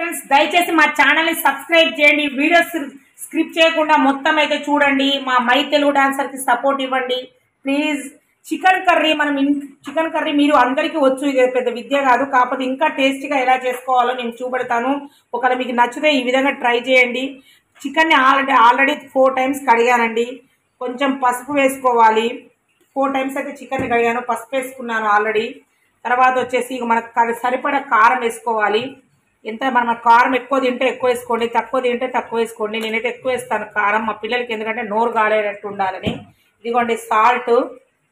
Friends దయచేసి మా channel ని సబ్స్క్రైబ్ చేయండి. వీడియోస్ స్క్రిప్ట్ చేయకుండా మొత్తం అయితే చూడండి. మా మై తెలుగు డాన్సర్ కి సపోర్ట్ ఇవ్వండి ప్లీజ్. చికెన్ కర్రీ మీరు అందరికీ వచ్చు, ఇది పెద్ద విద్య కాదు. కాకపోతే ఇంకా టేస్టీగా ఎలా చేసుకోవాలో నేను చూపెడతాను. ఒకవేళ మీకు నచ్చితే ఈ విధంగా ట్రై చేయండి. చికెన్ని ఆల్రెడీ 4 times కడిగానండి. కొంచెం పసుపు వేసుకోవాలి. 4 times అయితే చికెన్ కడిగాను, పసుపు వేసుకున్నాను ఆల్రెడీ. తర్వాత వచ్చేసి మనకు సరిపడా కారం వేసుకోవాలి. ఎంత మనం కారం ఎక్కువ తింటే ఎక్కువ వేసుకోండి, తక్కువ తింటే తక్కువ వేసుకోండి. నేనైతే ఎక్కువ వేస్తాను కారం మా పిల్లలకి, ఎందుకంటే నోరు గాలేటట్టు ఉండాలని. ఇదిగోండి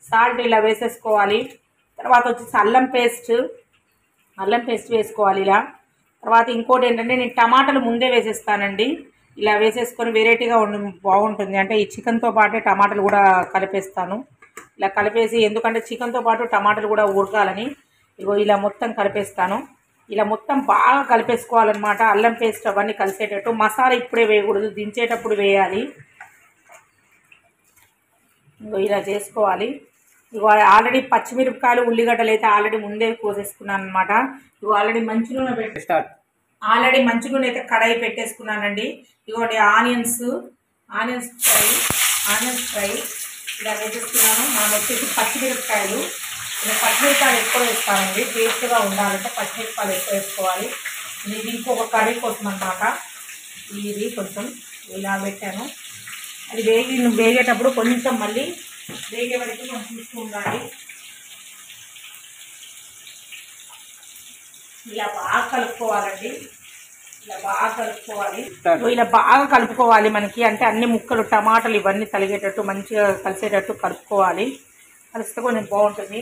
సాల్ట్ ఇలా వేసేసుకోవాలి. తర్వాత వచ్చేసి అల్లం పేస్ట్ వేసుకోవాలి ఇలా. తర్వాత ఇంకోటి ఏంటంటే నేను టమాటాలు ముందే వేసేస్తానండి. ఇలా వేసేసుకొని వెరైటీగా బాగుంటుంది. అంటే ఈ చికెన్తో పాటే టమాటాలు కూడా కలిపేస్తాను. ఇలా కలిపేసి, ఎందుకంటే చికెన్తో పాటు టమాటాలు కూడా ఉడకాలని ఇగో ఇలా మొత్తం కలిపేస్తాను. ఇలా మొత్తం బాగా కలిపేసుకోవాలన్నమాట. అల్లం పేస్ట్ అవన్నీ కలిసేటట్టు. మసాలా ఇప్పుడే వేయకూడదు, దించేటప్పుడు వేయాలి. ఇగో ఇలా చేసుకోవాలి. ఇగో ఆల్రెడీ పచ్చిమిరపకాయలు ఉల్లిగడ్డలు అయితే ఆల్రెడీ ముందే కోసేసుకున్నాను అనమాట. ఇగో ఆల్రెడీ మంచి నూనె అయితే కడాయి పెట్టేసుకున్నానండి. ఇగోండి ఆనియన్స్ ఫ్రై ఇలా వేసేస్తున్నాను. మనం వచ్చేసి పచ్చిమిరపకాయలు ఎక్కువ వేస్తానండి. టేస్ట్గా ఉండాలంటే పచ్చిమిరపకాయలు ఎక్కువ వేసుకోవాలి. ఇది ఇంకొక కర్రీ కోసం అన్నమాట. ఇది కొంచెం ఇలా పెట్టాను. అది వేగేటప్పుడు కొంచెం మళ్ళీ వేగే వరకు మనం చూస్తూ ఉండాలి. ఇలా బాగా కలుపుకోవాలండి. ఇలా బాగా కలుపుకోవాలి మనకి. అంటే అన్ని ముక్కలు టమాటాలు ఇవన్నీ తలిగేటట్టు మంచిగా కలిసేటట్టు కలుపుకోవాలి. కలిస్తే కొంచెం బాగుంటుంది.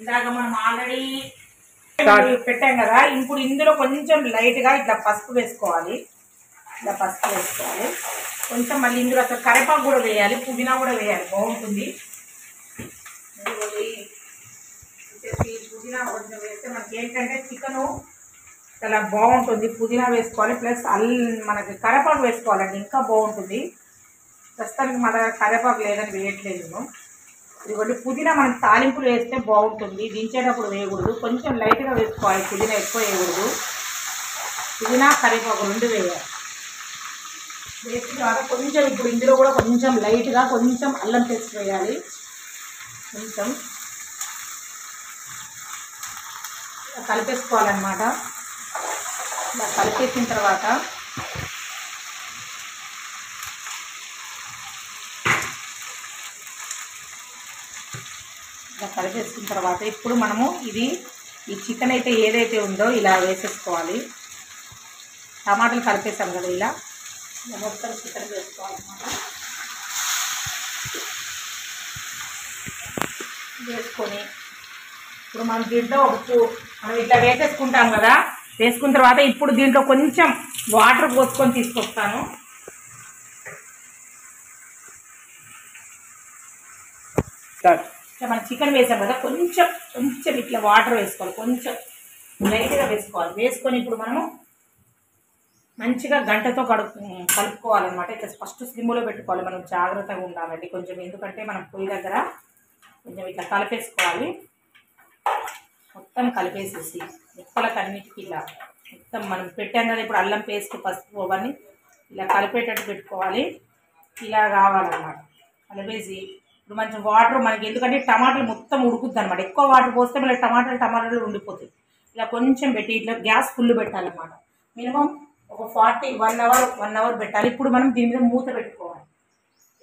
ఇందాక మనం ఆల్రెడీ పెట్టాం కదా, ఇప్పుడు ఇందులో కొంచెం లైట్గా ఇట్లా పసుపు వేసుకోవాలి. కొంచెం మళ్ళీ ఇందులో అసలు కరివేపాకు కూడా వేయాలి, పుదీనా కూడా వేయాలి, బాగుంటుంది. పుదీనా కొంచెం వేస్తే మనకి ఏంటంటే చికెను చాలా బాగుంటుంది. పుదీనా వేసుకోవాలి, ప్లస్ మనకి కరివేపాకు వేసుకోవాలండి, ఇంకా బాగుంటుంది. ప్రస్తుతానికి మన దగ్గర కరివేపాకు లేదని వేయట్లేదు నేను. ఇదిగోండి పుదీనా మనం తాలింపులు వేస్తే బాగుంటుంది, దించేటప్పుడు వేయకూడదు. కొంచెం లైట్గా వేసుకోవాలి, పుదీనా ఎక్కువ వేయకూడదు. పుదీనా కరివేపాకు 2 వేయాలి. వేసిన తర్వాత కొంచెం ఇప్పుడు ఇందులో కూడా కొంచెం లైట్గా కొంచెం అల్లం పేస్ట్ వేయాలి. కొంచెం కలిపేసుకోవాలన్నమాట. ఇలా కలిపేసిన తర్వాత ఇప్పుడు మనము ఈ చికెన్ అయితే ఏదైతే ఉందో ఇలా వేసేసుకోవాలి. టమాటాలు కలిపేసాం కదా, ఇలా మొత్తం చికెన్ వేసుకోవాలన్నమాట. వేసుకొని ఇప్పుడు మనం దీంట్లో మనం ఇట్లా వేసేసుకుంటాం కదా. వేసుకున్న తర్వాత ఇప్పుడు దీంట్లో కొంచెం వాటర్ పోసుకొని తీసుకొస్తాను. మనం చికెన్ వేసాం కదా, కొంచెం ఇట్లా వాటర్ వేసుకోవాలి, కొంచెం లైట్గా వేసుకోవాలి. వేసుకొని ఇప్పుడు మనము మంచిగా గంటతో కలుపుకోవాలన్నమాట. ఇట్లా ఫస్ట్ స్లిమ్లో పెట్టుకోవాలి, మనం జాగ్రత్తగా ఉండాలండి కొంచెం. ఎందుకంటే మనం పొయ్యి దగ్గర కొంచెం ఇట్లా కలిపేసుకోవాలి. మొత్తం కలిపేసేసి ముక్కలకు అన్నిటికీ ఇలా మొత్తం మనం పెట్టాం కదా. ఇప్పుడు అల్లం పేస్ట్ పసుపు అవన్నీ ఇలా కలిపేటట్టు పెట్టుకోవాలి. ఇలా కావాలన్నమాట. కలిపేసి ఇప్పుడు మంచి వాటర్ మనకి, ఎందుకంటే టమాటాలు మొత్తం ఉడుకుద్ది అనమాట. ఎక్కువ వాటర్ పోస్తే మళ్ళీ టమాటాలు ఉండిపోతాయి. ఇలా కొంచెం పెట్టి ఇట్లా గ్యాస్ ఫుల్ పెట్టాలన్నమాట. మినిమం ఒక 1 అవర్ పెట్టాలి. ఇప్పుడు మనం దీని మీద మూత పెట్టుకోవాలి.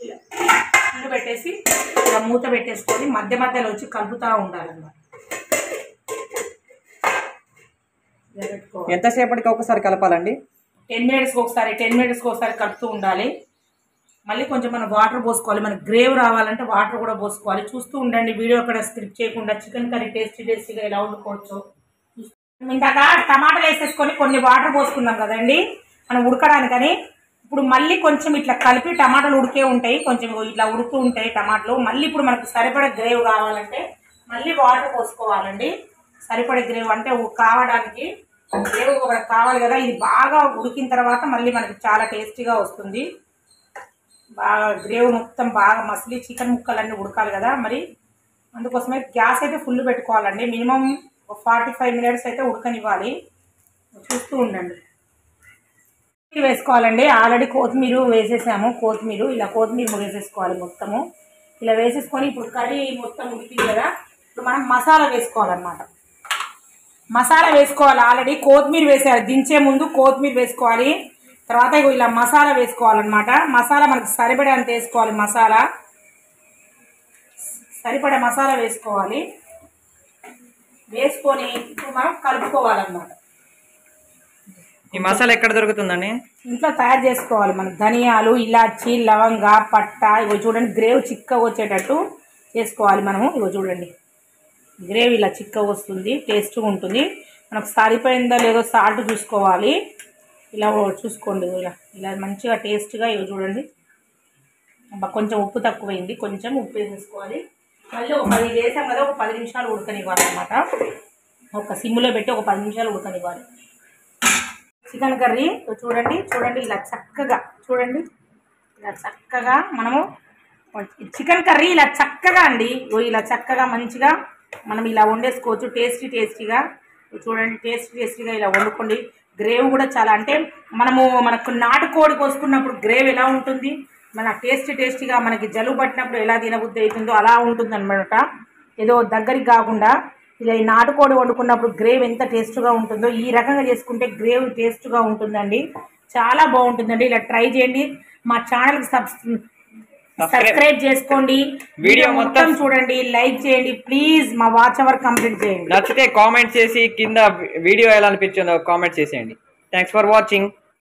ఇలా ఫుల్ పెట్టేసి ఇలా మూత పెట్టేసుకొని మధ్యలో వచ్చి కలుపుతూ ఉండాలన్నమాట. ఎంతసేపటికి ఒకసారి కలపాలండి? 10 minutesకి ఒకసారి కలుపుతూ ఉండాలి. మళ్ళీ కొంచెం మనం వాటర్ పోసుకోవాలి. మనకి గ్రేవ్ రావాలంటే వాటర్ కూడా పోసుకోవాలి. చూస్తూ ఉండండి వీడియో, అక్కడ స్క్రిప్ట్ చేయకుండా. చికెన్ కర్రీ టేస్టీగా ఎలా వండుకోవచ్చు. ఇందాక టమాటాలు వేసేసుకొని కొన్ని వాటర్ పోసుకున్నాం కదండి మనం ఉడకడానికని. ఇప్పుడు మళ్ళీ కొంచెం ఇట్లా కలిపి, టమాటాలు ఉడికే ఉంటాయి, కొంచెం ఇట్లా ఉడుకుతూ ఉంటాయి టమాటాలు. మళ్ళీ ఇప్పుడు మనకు సరిపడే గ్రేవ్ కావాలంటే మళ్ళీ వాటర్ పోసుకోవాలండి. సరిపడే గ్రేవ్ అంటే కావడానికి గ్రేవ్ ఒకటి కావాలి కదా. ఇది బాగా ఉడికిన తర్వాత మళ్ళీ మనకి చాలా టేస్టీగా వస్తుంది. బాగా గ్రేవ్ మొత్తం బాగా మసిలి చికెన్ ముక్కలన్నీ ఉడకాలి కదా. మరి అందుకోసమే గ్యాస్ అయితే ఫుల్ పెట్టుకోవాలండి. మినిమం 45 minutes అయితే ఉడకనివ్వాలి. చూస్తూ ఉండండి. వేసుకోవాలండి. ఆల్రెడీ కొత్తిమీర వేసేసాము. ఇలా కొత్తిమీర వేసేసుకోవాలి మొత్తము. ఇలా వేసేసుకొని ఇప్పుడు కర్రీ మొత్తం ఉడికింది కదా, ఇప్పుడు మనం మసాలా వేసుకోవాలన్నమాట. మసాలా వేసుకోవాలి. ఆల్రెడీ కొత్తిమీర వేసారు, దించే ముందు కొత్తిమీర వేసుకోవాలి. తర్వాత ఇలా మసాలా వేసుకోవాలన్నమాట. మసాలా మనకు సరిపడేంత వేసుకోవాలి. సరిపడే మసాలా వేసుకోవాలి. వేసుకొని ఇప్పుడు మనం కలుపుకోవాలన్నమాట. ఈ మసాలా ఎక్కడ దొరుకుతుందండి? ఇంట్లో తయారు చేసుకోవాలి. మనం ధనియాలు, ఇలాచి, లవంగ, పట్ట ఇవి చూడండి, గ్రేవ్ చిక్కగా వచ్చేటట్టు చేసుకోవాలి మనము. ఇవి చూడండి, గ్రేవ్ ఇలా చిక్కగా వస్తుంది, టేస్ట్గా ఉంటుంది. మనకు సరిపోయిందో లేదో సాల్ట్ చూసుకోవాలి. ఇలా చూసుకోండి, ఇలా మంచిగా టేస్ట్గా ఇవి చూడండి. కొంచెం ఉప్పు తక్కువైంది, కొంచెం ఉప్పు వేసేసుకోవాలి. మళ్ళీ ఒక 10 వేసాం కదా, ఒక 10 నిమిషాలు ఉడకనివ్వాలన్నమాట. ఒక సిమ్లో పెట్టి ఒక 10 నిమిషాలు ఉడకనివ్వాలి. చికెన్ కర్రీ చూడండి ఇలా చక్కగా చూడండి, ఇలా చక్కగా మనము చికెన్ కర్రీ ఇలా చక్కగా అండి, ఇలా చక్కగా మంచిగా మనం ఇలా వండేసుకోవచ్చు. టేస్టీగా చూడండి, టేస్టీగా ఇలా వండుకోండి. గ్రేవ్ కూడా చాలా, అంటే మనకు నాటుకోడి కోసుకున్నప్పుడు గ్రేవ్ ఎలా ఉంటుంది, మన టేస్టీగా మనకి జలుబు పట్టినప్పుడు ఎలా తినబుద్ధి అవుతుందో అలా ఉంటుంది అనమాట. ఏదో దగ్గరికి కాకుండా ఇలా ఈ నాటుకోడి వండుకున్నప్పుడు గ్రేవ్ ఎంత టేస్ట్గా ఉంటుందో ఈ రకంగా చేసుకుంటే గ్రేవ్ టేస్ట్గా ఉంటుందండి. చాలా బాగుంటుందండి. ఇలా ట్రై చేయండి. మా ఛానల్కి సబ్స్క్రైబ్ చేసుకోండి. వీడియో మొత్తం చూడండి, లైక్ చేయండి ప్లీజ్. మా వాచ్ అవర్ కంప్లీట్ చేయండి. నచ్చితే కామెంట్ చేసి కింద వీడియో ఎలా అనిపించిందో కామెంట్ చేసేయండి. Thanks for watching.